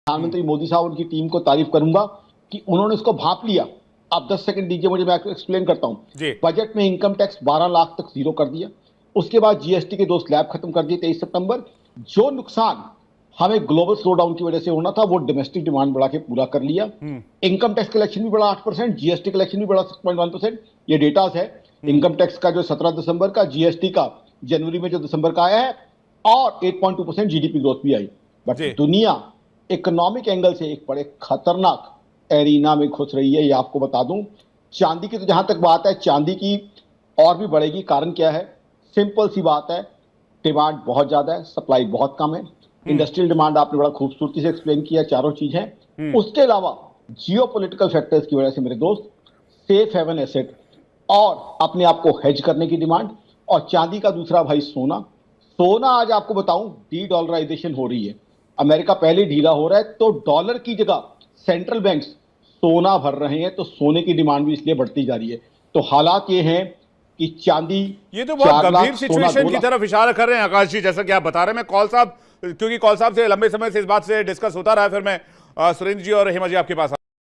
प्रधानमंत्री मोदी साहब उनकी टीम को तारीफ करूंगा कि उन्होंने इसको भांप लिया। आप 10 सेकंड दीजिए मुझे, मैं एक्सप्लेन करता हूं। बजट में इनकम टैक्स 12 लाख तक जीरो कर दिया, उसके बाद जीएसटी के 2 स्लैब खत्म कर दिए 23 सितंबर। जो नुकसान हमें ग्लोबल स्लो डाउन की वजह से होना था वो डोमेस्टिक डिमांड बढ़ा के पूरा कर लिया। इनकम टैक्स कलेक्शन भी बढ़ा 8%, जीएसटी कलेक्शन भी बढ़ा 6.1%। ये डेटास है इनकम टैक्स का जो 17 दिसंबर का, जीएसटी का जनवरी में जो दिसंबर का आया है, और 8.2% जीडीपी ग्रोथ भी आई। बट दुनिया इकोनॉमिक एंगल से एक बड़े खतरनाक एरिना में घुस रही है। ये आपको बता दूं, चांदी की तो जहां तक बात है, चांदी की और भी बढ़ेगी। कारण क्या है? सिंपल सी बात है, डिमांड बहुत ज्यादा है, सप्लाई बहुत कम है। इंडस्ट्रियल डिमांड आपने बड़ा खूबसूरती से एक्सप्लेन किया, चारों चीज है। उसके अलावा जियोपॉलिटिकल फैक्टर्स की वजह से मेरे दोस्त, सेफ हेवन एसेट और अपने आप को हेज करने की डिमांड, और चांदी का दूसरा भाई सोना। सोना आज आपको बताऊं डी डॉलराइजेशन हो रही है, अमेरिका पहले ढीला हो रहा है, तो डॉलर की जगह सेंट्रल बैंक्स सोना भर रहे हैं, तो सोने की डिमांड भी इसलिए बढ़ती जा रही है। तो हालात ये हैं कि चांदी, ये तो बहुत गंभीर सिचुएशन की तरफ इशारा कर रहे हैं आकाश जी, जैसा कि आप बता रहे हैं। मैं कौल साहब, क्योंकि कौल साहब से लंबे समय से इस बात से डिस्कस होता रहा है, फिर मैं सुरेंद्र जी और हेमा जी आपके पास